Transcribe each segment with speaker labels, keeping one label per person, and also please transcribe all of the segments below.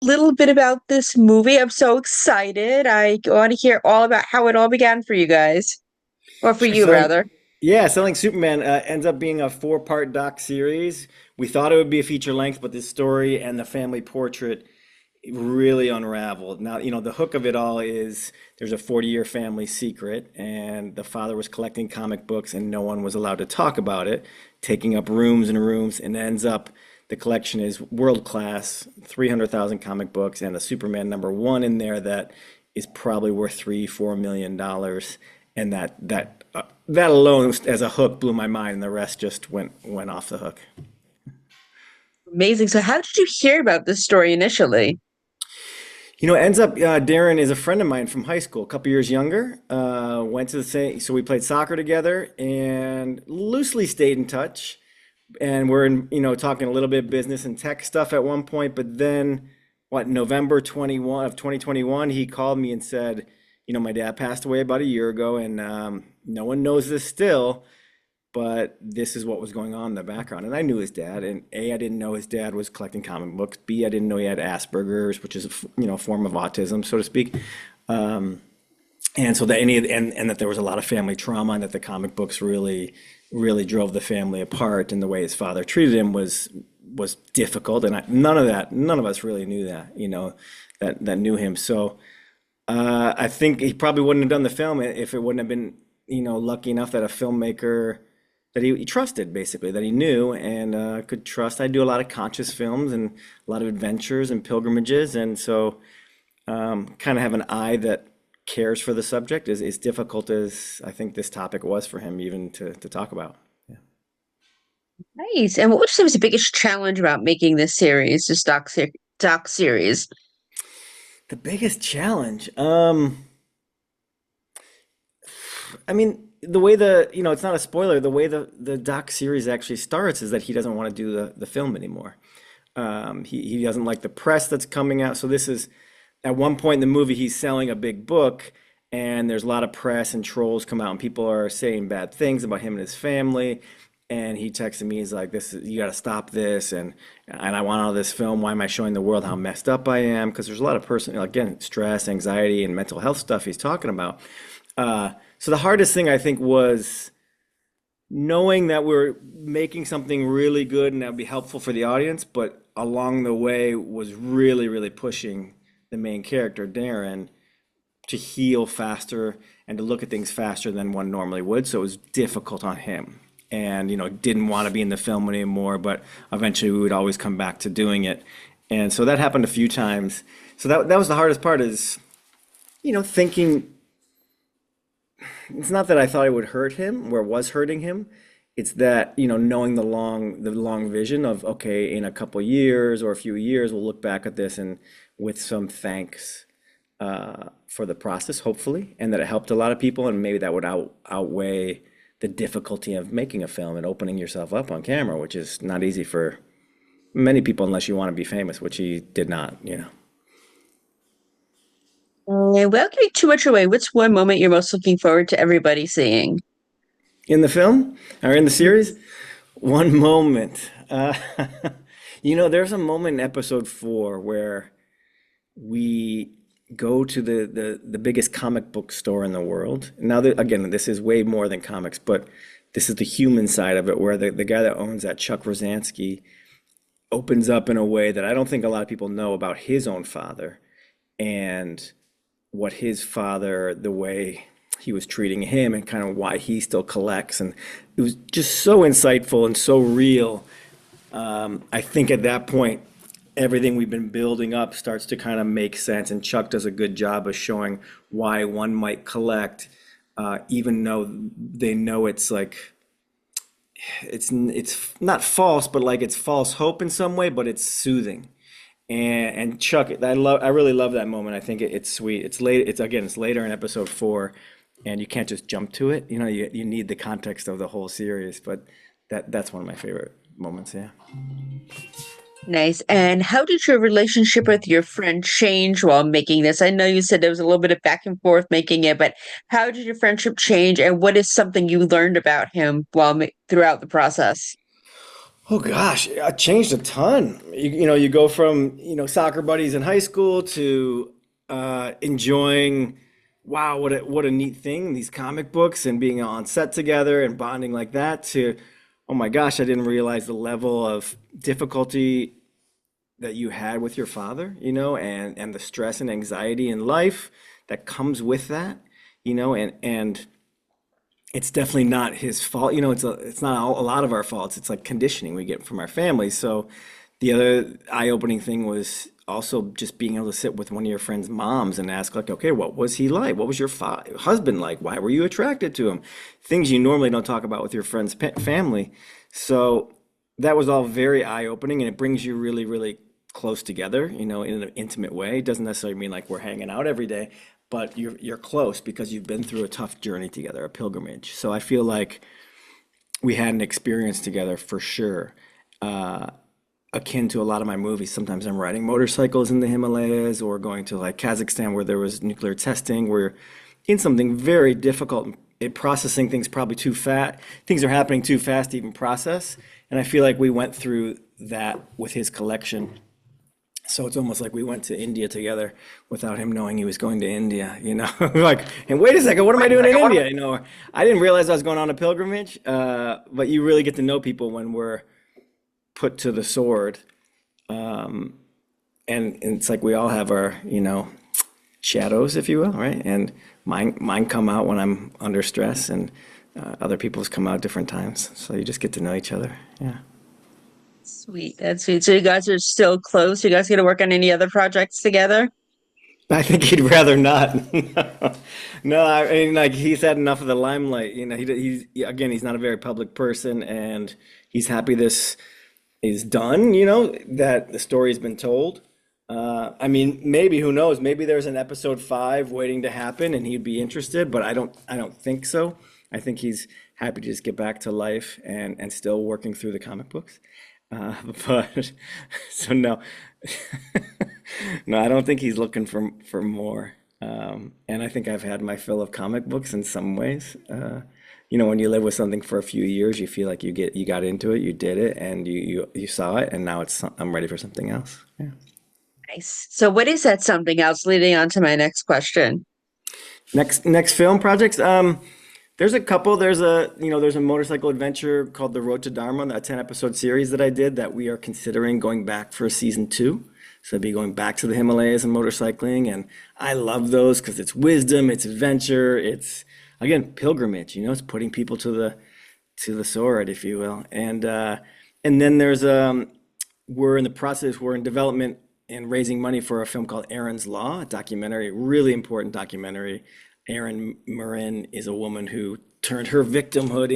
Speaker 1: Little bit about this movie. I'm so excited. I want to hear all about how it all began for you guys, or for
Speaker 2: Sure.
Speaker 1: you rather.
Speaker 2: Selling Superman ends up being a four-part doc series. We thought it would be a feature length, but this story and the family portrait really unraveled. Now, the hook of it all is there's a 40-year family secret, and the father was collecting comic books, and no one was allowed to talk about it, taking up rooms and rooms, and ends up the collection is world class, 300,000 comic books, and a Superman #1 in there that is probably worth $3, $4 million, and that alone as a hook blew my mind, and the rest just went off the hook.
Speaker 1: Amazing. So, how did you hear about this story initially?
Speaker 2: It ends up Darren is a friend of mine from high school, a couple years younger. Went to the same, so we played soccer together and loosely stayed in touch. And we're talking a little bit business and tech stuff at one point. But then, November 21 of 2021, he called me and said, my dad passed away about a year ago, and no one knows this still, but this is what was going on in the background. And I knew his dad, and A, I didn't know his dad was collecting comic books. B, I didn't know he had Asperger's, which is a form of autism, so to speak. And so that and that there was a lot of family trauma, and that the comic books really drove the family apart, and the way his father treated him was difficult. And none of us really knew that, that knew him. So I think he probably wouldn't have done the film if it wouldn't have been, lucky enough that a filmmaker that he trusted, basically, that he knew and could trust. I do a lot of conscious films and a lot of adventures and pilgrimages, and so kind of have an eye that cares for the subject is as difficult as I think this topic was for him even to talk about. Yeah.
Speaker 1: Nice. And what would you say was the biggest challenge about making this series, this doc series?
Speaker 2: The biggest challenge, I mean, the way it's not a spoiler, the way the doc series actually starts is that he doesn't want to do the film anymore. He doesn't like the press that's coming out. So this is at one point in the movie, he's selling a big book, and there's a lot of press and trolls come out, and people are saying bad things about him and his family. And he texted me, he's like, you got to stop this, and I want all this film. Why am I showing the world how messed up I am? Because there's a lot of personal, again, stress, anxiety, and mental health stuff he's talking about. So the hardest thing I think was knowing that we're making something really good and that would be helpful for the audience, but along the way was really pushing the main character, Darren, to heal faster and to look at things faster than one normally would. So it was difficult on him. And, didn't want to be in the film anymore, but eventually we would always come back to doing it. And so that happened a few times. So that was the hardest part is, thinking it's not that I thought it would hurt him or was hurting him. It's that, knowing the long vision of, okay, in a couple years or a few years, we'll look back at this and with some thanks for the process, hopefully, and that it helped a lot of people, and maybe that would outweigh the difficulty of making a film and opening yourself up on camera, which is not easy for many people unless you want to be famous, which he did not.
Speaker 1: Without giving too much away, what's one moment you're most looking forward to everybody seeing?
Speaker 2: In the film or in the series, one moment. There's a moment in episode 4 where we go to the biggest comic book store in the world. Now, again, this is way more than comics, but this is the human side of it, where the guy that owns that, Chuck Rosansky, opens up in a way that I don't think a lot of people know about his own father and what his father, the way he was treating him, and kind of why he still collects. And it was just so insightful and so real. I think at that point, everything we've been building up starts to kind of make sense. And Chuck does a good job of showing why one might collect, even though they know it's like, it's not false, but like it's false hope in some way, but it's soothing. And Chuck, I really love that moment. I think it's sweet. It's late. It's later in episode 4, and you can't just jump to it. You need the context of the whole series. But that's one of my favorite moments. Yeah.
Speaker 1: Nice. And how did your relationship with your friend change while making this? I know you said there was a little bit of back and forth making it, but how did your friendship change, and what is something you learned about him throughout the process?
Speaker 2: Oh gosh, I changed a ton. You go from, soccer buddies in high school to enjoying, wow, what a neat thing, these comic books and being on set together and bonding like that to, oh my gosh, I didn't realize the level of difficulty that you had with your father, and the stress and anxiety in life that comes with that, and it's definitely not his fault. It's not a lot of our faults. It's like conditioning we get from our families. So the other eye-opening thing was also just being able to sit with one of your friend's moms and ask like, okay, what was he like? What was your fa husband like? Why were you attracted to him? Things you normally don't talk about with your friend's family. So that was all very eye-opening, and it brings you really, really close together, in an intimate way. It doesn't necessarily mean like we're hanging out every day, but you're close because you've been through a tough journey together, a pilgrimage. So I feel like we had an experience together for sure, akin to a lot of my movies. Sometimes I'm riding motorcycles in the Himalayas or going to like Kazakhstan where there was nuclear testing. We're in something very difficult, processing things probably too fast. Things are happening too fast to even process. And I feel like we went through that with his collection. So it's almost like we went to India together without him knowing he was going to India. Like, and wait a second, what am I doing in India? I didn't realize I was going on a pilgrimage. But you really get to know people when we're put to the sword. And it's like we all have our, shadows, if you will, right? And mine come out when I'm under stress, and other people's come out different times. So you just get to know each other. Yeah.
Speaker 1: Sweet. That's sweet. So you guys are still close? You guys gonna work on any other projects together?
Speaker 2: I think he'd rather not. No, I mean, like he's had enough of the limelight. Again, he's not a very public person, and he's happy this is done. That the story's been told. I mean, maybe who knows? Maybe there's an episode 5 waiting to happen, and he'd be interested. But I don't think so. I think he's happy to just get back to life and still working through the comic books. Uh, but so no, no, I don't think he's looking for more. And I think I've had my fill of comic books in some ways. When you live with something for a few years, you feel like you got into it, you did it, and you saw it, and now I'm ready for something else. Yeah.
Speaker 1: Nice. So what is that something else leading on to my next question?
Speaker 2: Next film projects. There's a couple. There's a motorcycle adventure called The Road to Dharma, a 10-episode series that I did that we are considering going back for a season 2. So I'd be going back to the Himalayas and motorcycling, and I love those because it's wisdom, it's adventure, it's again pilgrimage. It's putting people to the sword, if you will. And then we're in development and raising money for a film called Aaron's Law, a documentary, really important documentary. Erin Marin is a woman who turned her victimhood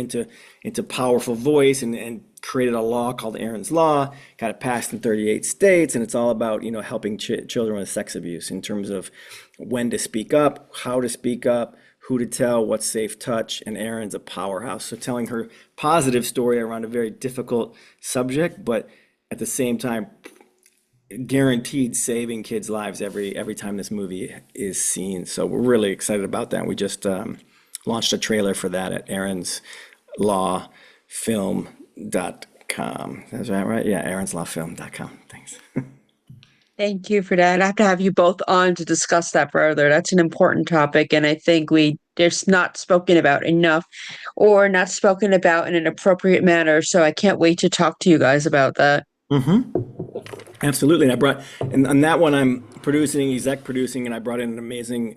Speaker 2: into powerful voice and created a law called Aaron's Law, got it passed in 38 states, and it's all about, helping children with sex abuse in terms of when to speak up, how to speak up, who to tell, what's safe touch, and Erin's a powerhouse. So telling her positive story around a very difficult subject, but at the same time guaranteed saving kids' lives every time this movie is seen. So we're really excited about that. We just launched a trailer for that at aaronslawfilm.com. Is that right? Yeah, aaronslawfilm.com. Thanks.
Speaker 1: Thank you for that. I have to have you both on to discuss that further. That's an important topic, and I think we just not spoken about enough or not spoken about in an appropriate manner. So I can't wait to talk to you guys about that.
Speaker 2: Absolutely. And on that one, I'm exec producing, and I brought in an amazing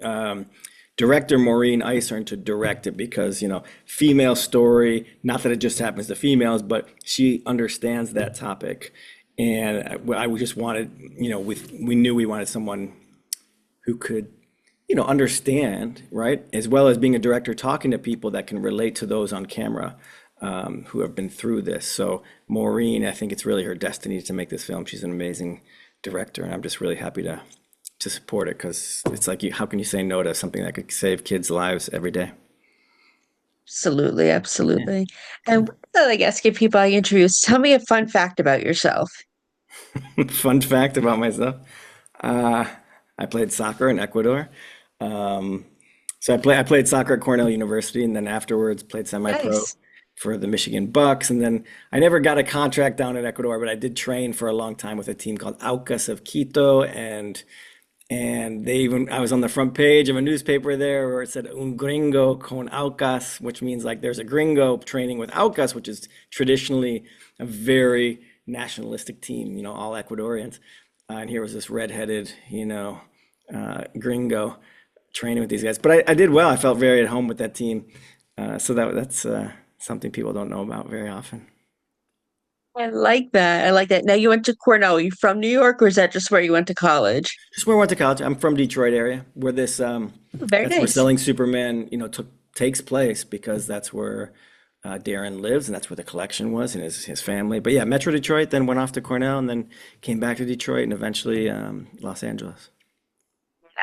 Speaker 2: director, Maureen Eisern, to direct it because, female story, not that it just happens to females, but she understands that topic. And I just wanted, we knew we wanted someone who could, understand, right? As well as being a director, talking to people that can relate to those on camera, who have been through this. So Maureen, I think it's really her destiny to make this film. She's an amazing director, and I'm just really happy to support it because it's like, how can you say no to something that could save kids' lives every day?
Speaker 1: Absolutely,
Speaker 2: Yeah.
Speaker 1: absolutely. And I like asking people I introduce, tell me a fun fact about yourself.
Speaker 2: Fun fact about myself. Uh, I played soccer in Ecuador. Um, so I played soccer at Cornell University, and then afterwards played semi-pro
Speaker 1: Nice.
Speaker 2: for the Michigan Bucks. And then I never got a contract down in Ecuador, but I did train for a long time with a team called Aucas of Quito, and they even I was on the front page of a newspaper there where it said un gringo con Aucas, which means like there's a gringo training with Aucas, which is traditionally a very nationalistic team, all Ecuadorians. And here was this redheaded, gringo training with these guys. But I did well. I felt very at home with that team. So that's something people don't know about very often.
Speaker 1: I like that. I like that. Now you went to Cornell. Are you from New York, or is that just where you went to college?
Speaker 2: Just where I went to college. I'm from Detroit area, where this
Speaker 1: Very
Speaker 2: that's where
Speaker 1: nice.
Speaker 2: Selling Superman, takes place because that's where Darren lives and that's where the collection was and his family. But yeah, Metro Detroit, then went off to Cornell and then came back to Detroit and eventually Los Angeles.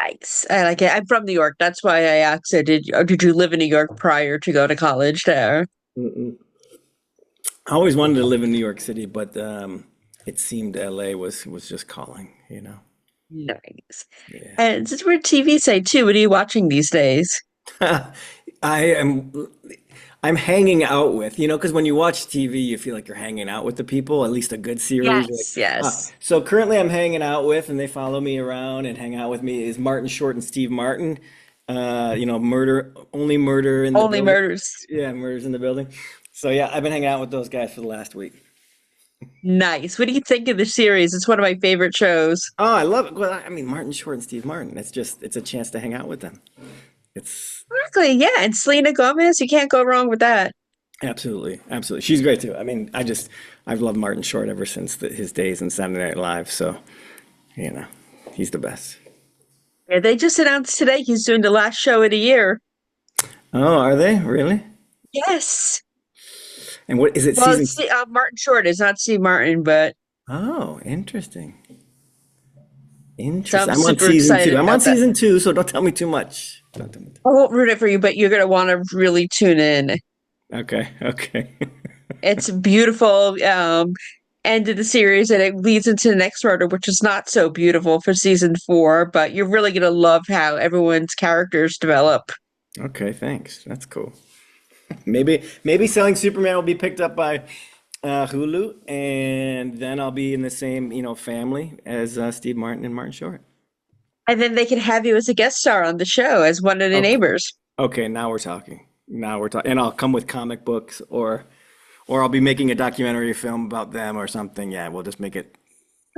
Speaker 1: Nice. I like it. I'm from New York. That's why I asked. Did you live in New York prior to go to college there?
Speaker 2: Mm-mm. I always wanted to live in New York City, but it seemed LA was just calling.
Speaker 1: Nice.
Speaker 2: Yeah.
Speaker 1: And since we're TV side too, what are you watching these days?
Speaker 2: I am I'm hanging out with, because when you watch TV, you feel like you're hanging out with the people, at least a good series. You're like,
Speaker 1: Yes, yes.
Speaker 2: so currently I'm hanging out with, and they follow me around and hang out with me is Martin Short and Steve Martin. Murder, only murder in the
Speaker 1: Only
Speaker 2: building.
Speaker 1: Murders.
Speaker 2: Yeah, murders in the building. So yeah, I've been hanging out with those guys for the last week.
Speaker 1: Nice. What do you think of the series? It's one of my favorite shows.
Speaker 2: Oh, I love it. Well, I mean, Martin Short and Steve Martin. It's a chance to hang out with them. It's
Speaker 1: Exactly. Yeah. And Selena Gomez, you can't go wrong with that.
Speaker 2: absolutely, absolutely. She's great too. I mean, I've loved Martin Short ever since his days in Saturday Night Live. So, you know, he's the best.
Speaker 1: Yeah, they just announced today he's doing the last show of the year.
Speaker 2: Oh, are they really?
Speaker 1: Yes.
Speaker 2: And what is it
Speaker 1: Well,
Speaker 2: season?
Speaker 1: it's Martin Short. It's not Steve Martin, but
Speaker 2: Oh, interesting.
Speaker 1: so
Speaker 2: Interesting.
Speaker 1: I'm
Speaker 2: I'm on
Speaker 1: super
Speaker 2: season two.
Speaker 1: excited
Speaker 2: I'm on
Speaker 1: about that.
Speaker 2: season two, so don't tell me too much. Don't tell me
Speaker 1: I won't ruin it for you, but you're gonna want to really tune in.
Speaker 2: Okay, okay.
Speaker 1: It's a beautiful end of the series, and it leads into the next murder, which is not so beautiful for season four. But you're really gonna love how everyone's characters develop.
Speaker 2: Okay, thanks. That's cool. Maybe Selling Superman will be picked up by Hulu, and then I'll be in the same, family as Steve Martin and Martin Short.
Speaker 1: And then they can have you as a guest star on the show as one of the
Speaker 2: Okay.
Speaker 1: neighbors.
Speaker 2: Okay, now we're talking. Now we're talking, and I'll come with comic books, or I'll be making a documentary film about them or something. Yeah, we'll just make it.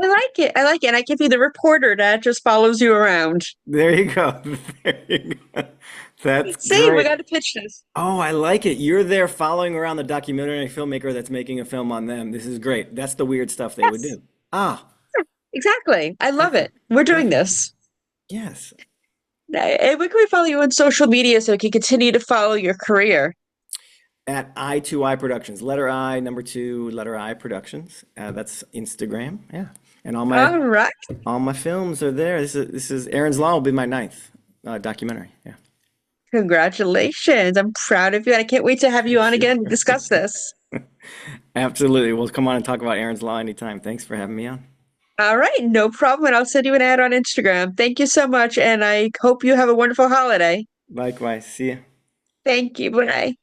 Speaker 1: I like it. I like it. And I give you the reporter that just follows you around.
Speaker 2: There you go. There you go. That's
Speaker 1: See, we
Speaker 2: great.
Speaker 1: got to pitch this.
Speaker 2: Oh, I like it. You're there following around the documentary filmmaker that's making a film on them. This is great. That's the weird stuff they would
Speaker 1: Yes,
Speaker 2: do. Ah,
Speaker 1: exactly. I love
Speaker 2: perfect.
Speaker 1: it. We're doing
Speaker 2: Perfect.
Speaker 1: this.
Speaker 2: Yes.
Speaker 1: And where can we follow you on social media so we can continue to follow your career?
Speaker 2: At I2I Productions. Letter I, number two, letter I Productions. That's Instagram. Yeah. And
Speaker 1: All right.
Speaker 2: all my films are there. This is Aaron's Law will be my ninth documentary. Yeah.
Speaker 1: Congratulations. I'm proud of you. And I can't wait to have you
Speaker 2: Thank
Speaker 1: on
Speaker 2: you.
Speaker 1: again and discuss this.
Speaker 2: Absolutely. We'll come on and talk about Aaron's Law anytime. Thanks for having me on.
Speaker 1: All right. No problem. And I'll send you an ad on Instagram. Thank you so much. And I hope you have a wonderful holiday.
Speaker 2: Likewise. See ya.
Speaker 1: Thank you. Bye.